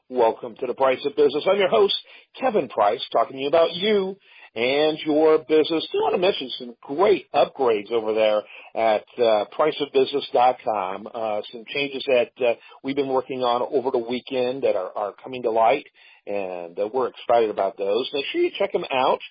Welcome to the Price of Business. I'm your host, Kevin Price, talking to you about you and your business. I want to mention some great upgrades over there at priceofbusiness.com. Some changes that we've been working on over the weekend that are coming to light, and we're excited about those. Make sure you check them out.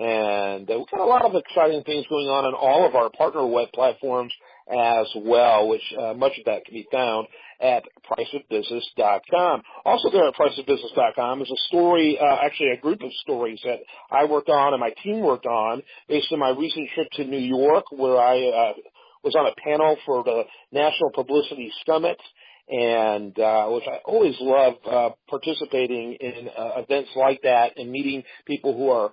And we've got a lot of exciting things going on all of our partner web platforms as well, which much of that can be found at priceofbusiness.com. Also there at priceofbusiness.com is a story, actually a group of stories that I worked on and my team worked on based on my recent trip to New York, where I was on a panel for the National Publicity Summit, and which I always love participating in events like that and meeting people who are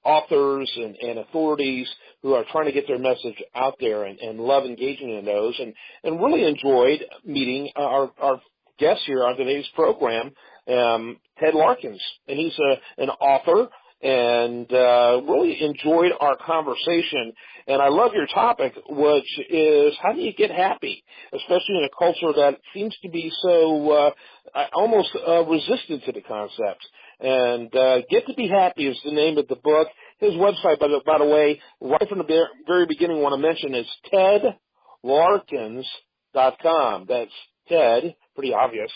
authors and authorities who are trying to get their message out there, and love engaging in those, and really enjoyed meeting our guest here on today's program, Ted Larkins. And he's an author, and really enjoyed our conversation. And I love your topic, which is how do you get happy, especially in a culture that seems to be so almost resistant to the concept. And Get to Be Happy is the name of the book. His website, by the way, right from the very beginning, I want to mention is tedlarkins.com. That's Ted, pretty obvious,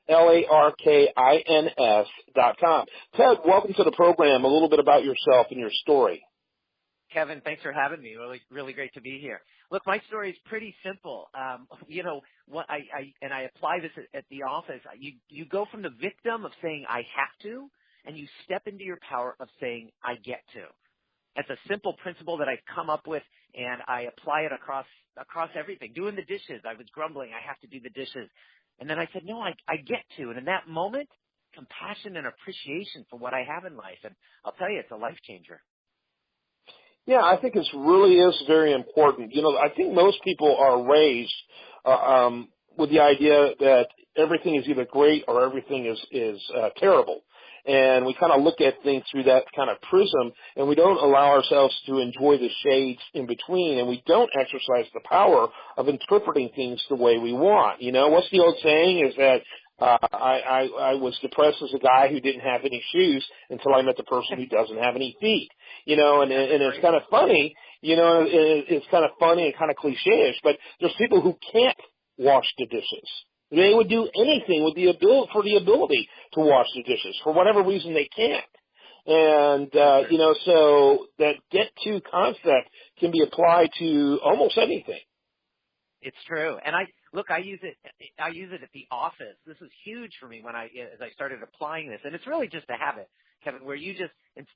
LARKINS.com. Ted, welcome to the program. A little bit about yourself and your story. Kevin, thanks for having me. Really great to be here. Look, my story is pretty simple. What I apply this at the office. You go from the victim of saying I have to, and you step into your power of saying I get to. That's a simple principle that I've come up with, and I apply it across everything. Doing the dishes, I was grumbling, I have to do the dishes. And then I said, no, I get to. And in that moment, compassion and appreciation for what I have in life. And I'll tell you, it's a life changer. Yeah, I think it really is very important. I think most people are raised with the idea that everything is either great or everything is terrible. And we kind of look at things through that kind of prism, and we don't allow ourselves to enjoy the shades in between, and we don't exercise the power of interpreting things the way we want. What's the old saying is that I was depressed as a guy who didn't have any shoes until I met the person who doesn't have any feet. And it's kind of funny, it's kind of funny and kind of cliche-ish, but there's people who can't wash the dishes. They would do anything for the ability to wash the dishes. For whatever reason, they can't. And, so that get-to concept can be applied to almost anything. It's true. And I use it at the office. This was huge for me as I started applying this. And it's really just a habit, Kevin, where you just,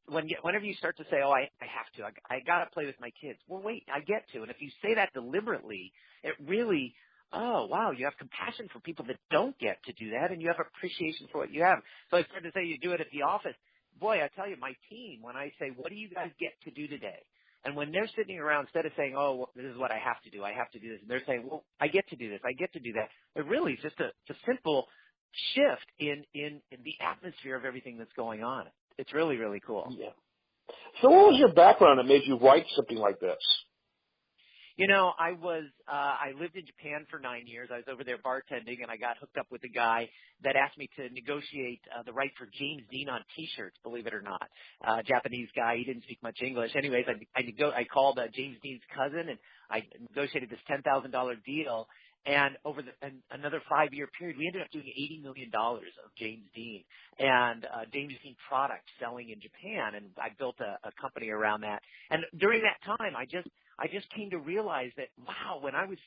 whenever you start to say, oh, I have to, I got to play with my kids. Well, wait, I get to. And if you say that deliberately, it really, oh, wow, you have compassion for people that don't get to do that, and you have appreciation for what you have. So I started to say you do it at the office. Boy, I tell you, my team, when I say, what do you guys get to do today? And when they're sitting around, instead of saying, oh, well, this is what I have to do this, and they're saying, well, I get to do this, I get to do that, it really is just a simple shift in the atmosphere of everything that's going on. It's really, really cool. Yeah. So what was your background that made you write something like this? I lived in Japan for 9 years. I was over there bartending, and I got hooked up with a guy that asked me to negotiate the right for James Dean on T-shirts, believe it or not. Japanese guy, he didn't speak much English. Anyways, I called James Dean's cousin, and I negotiated this $10,000 deal. And over another 5-year period, we ended up doing $80 million of James Dean and James Dean products selling in Japan. And I built a company around that. And during that time, I just came to realize that, wow, when I was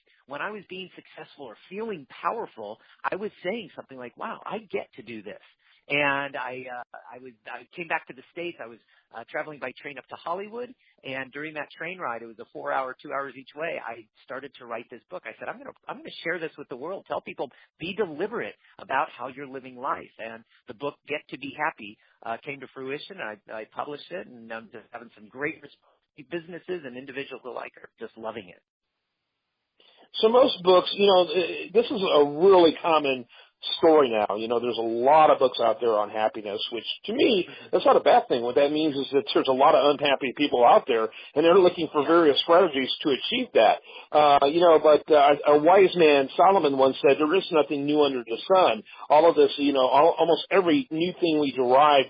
being successful or feeling powerful, I was saying something like, wow, I get to do this. And I came back to the States. I was traveling by train up to Hollywood, and during that train ride, it was a 4-hour, 2 hours each way. I started to write this book. I said, I'm gonna share this with the world. Tell people, be deliberate about how you're living life. And the book, Get to Be Happy, came to fruition. I published it, and I'm just having some great businesses and individuals alike are just loving it. So most books, this is a really common story now. There's a lot of books out there on happiness, which to me, that's not a bad thing. What that means is that there's a lot of unhappy people out there, and they're looking for various strategies to achieve that. But a wise man, Solomon, once said, there is nothing new under the sun. All of this, almost every new thing we derive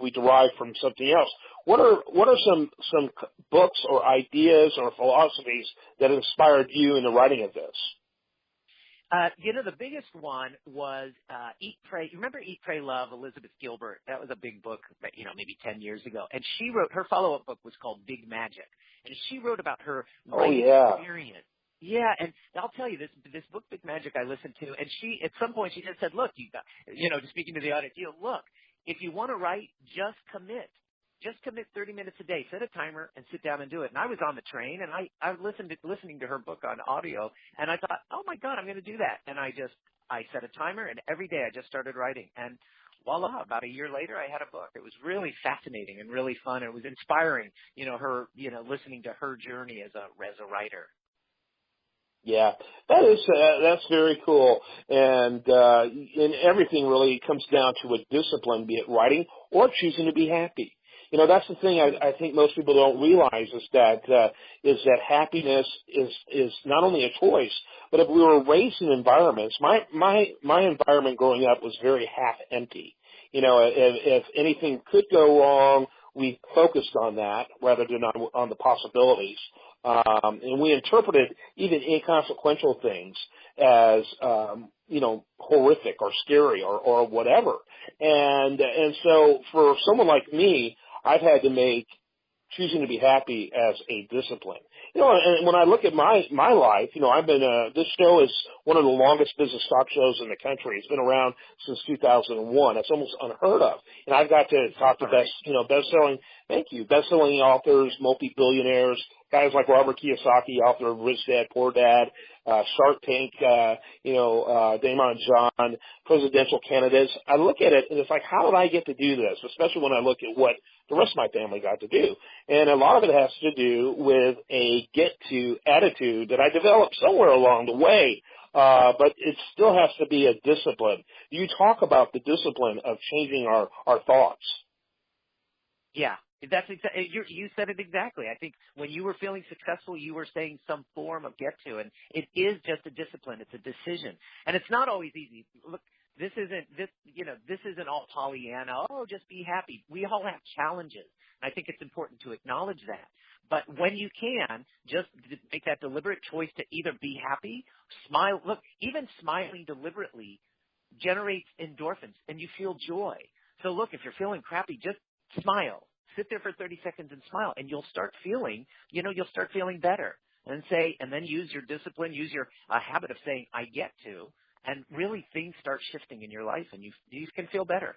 from something else. What are some books or ideas or philosophies that inspired you in the writing of this? The biggest one was Eat, Pray. You remember Eat, Pray, Love, Elizabeth Gilbert? That was a big book, maybe 10 years ago. And she wrote, her follow-up book was called Big Magic. And she wrote about her writing experience. Yeah, and I'll tell you, this book, Big Magic, I listened to, and she, at some point, she just said, look, just speaking to the audience, look, if you want to write, just commit. Just commit 30 minutes a day. Set a timer and sit down and do it. And I was on the train, and I listening to her book on audio, and I thought, oh my God, I'm going to do that. And I set a timer, and every day I just started writing. And voila, about a year later, I had a book. It was really fascinating and really fun. It was inspiring, listening to her journey as a writer. Yeah, that's very cool, and everything really comes down to a discipline, be it writing or choosing to be happy. That's the thing I think most people don't realize is that happiness is not only a choice, but if we were raised in environments, my environment growing up was very half empty. If anything could go wrong, we focused on that rather than on the possibilities. And we interpreted even inconsequential things as, horrific or scary or whatever. And so for someone like me, I've had to make choosing to be happy as a discipline. And when I look at my life, I've been, this show is one of the longest business talk shows in the country. It's been around since 2001. That's almost unheard of. And I've got to talk to best-selling authors, multi-billionaires, guys like Robert Kiyosaki, author of Rich Dad, Poor Dad, Shark Tank, Damon John, presidential candidates. I look at it and it's like, how did I get to do this? Especially when I look at what the rest of my family got to do. And a lot of it has to do with a get-to attitude that I developed somewhere along the way. But it still has to be a discipline. You talk about the discipline of changing our thoughts. Yeah. You said it exactly. I think when you were feeling successful, you were saying some form of get to, and it is just a discipline. It's a decision, and it's not always easy. Look, this isn't all Pollyanna. Oh, just be happy. We all have challenges, and I think it's important to acknowledge that. But when you can, just make that deliberate choice to either be happy, smile. Look, even smiling deliberately generates endorphins, and you feel joy. So look, if you're feeling crappy, just smile. Sit there for 30 seconds and smile, and you'll start feeling better. And then use your discipline, use your habit of saying, I get to, and really things start shifting in your life, and you can feel better.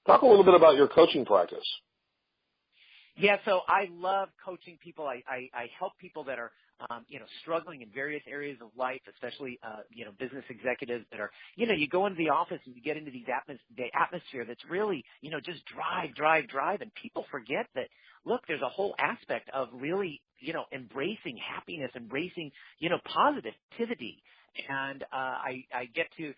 Talk a little bit about your coaching practice. Yeah, so I love coaching people. I help people that are, struggling in various areas of life, especially, business executives that are, you go into the office and you get into the atmosphere that's really, just drive. And people forget that, look, there's a whole aspect of really, embracing happiness, embracing, positivity. And I get to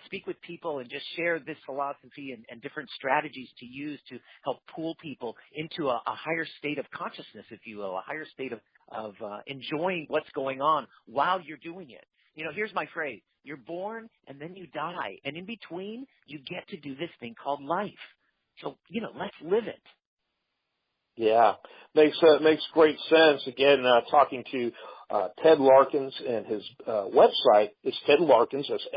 speak with people and just share this philosophy and different strategies to use to help pull people into a higher state of consciousness, if you will, a higher state of enjoying what's going on while you're doing it. Here's my phrase. You're born and then you die. And in between, you get to do this thing called life. So, let's live it. Yeah. Makes great sense. Again, talking to Ted Larkins, and his website is Ted Larkins. That's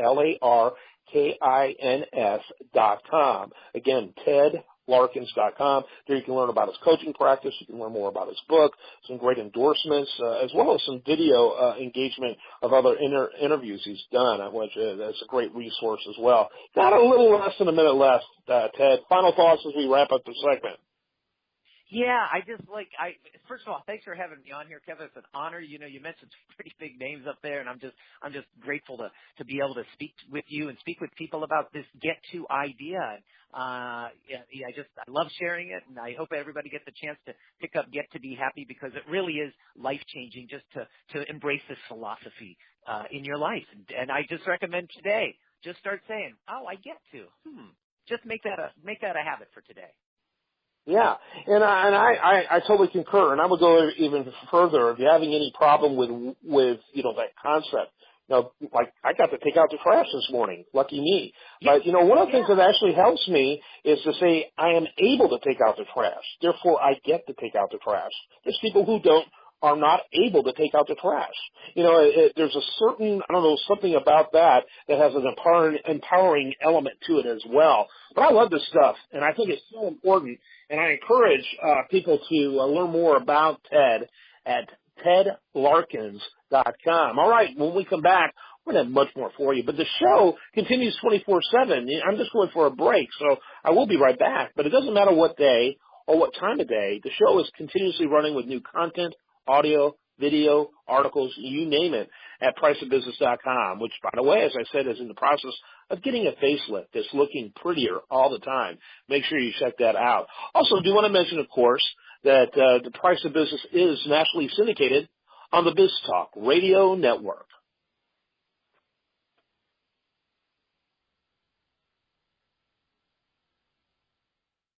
LARKINS.com. Again, TedLarkins.com. There you can learn about his coaching practice. You can learn more about his book, some great endorsements, as well as some video engagement of other interviews he's done, which that's a great resource as well. Got a little less than a minute left, Ted. Final thoughts as we wrap up the segment. Yeah, first of all, thanks for having me on here, Kevin. It's an honor. You mentioned some pretty big names up there, and I'm just grateful to be able to speak with you and speak with people about this get to idea. I love sharing it, and I hope everybody gets a chance to pick up Get to Be Happy, because it really is life changing just to embrace this philosophy in your life. And I just recommend today, Just start saying, "Oh, I get to." Just make that a habit for today. Yeah, and I totally concur, and I would go even further. If you're having any problem with that concept, like I got to take out the trash this morning. Lucky me. Yeah. But one of the things that actually helps me is to say I am able to take out the trash. Therefore, I get to take out the trash. There's people who are not able to take out the trash. There's a certain, something about that has an empowering element to it as well. But I love this stuff, and I think it's so important. And I encourage people to learn more about Ted at tedlarkins.com. All right, when we come back, we're going to have much more for you. But the show continues 24/7. I'm just going for a break, so I will be right back. But it doesn't matter what day or what time of day. The show is continuously running with new content, audio, video, articles, you name it, at priceofbusiness.com, which, by the way, as I said, is in the process of getting a facelift. It's looking prettier all the time. Make sure you check that out. Also, do want to mention, of course, that the Price of Business is nationally syndicated on the BizTalk Radio Network.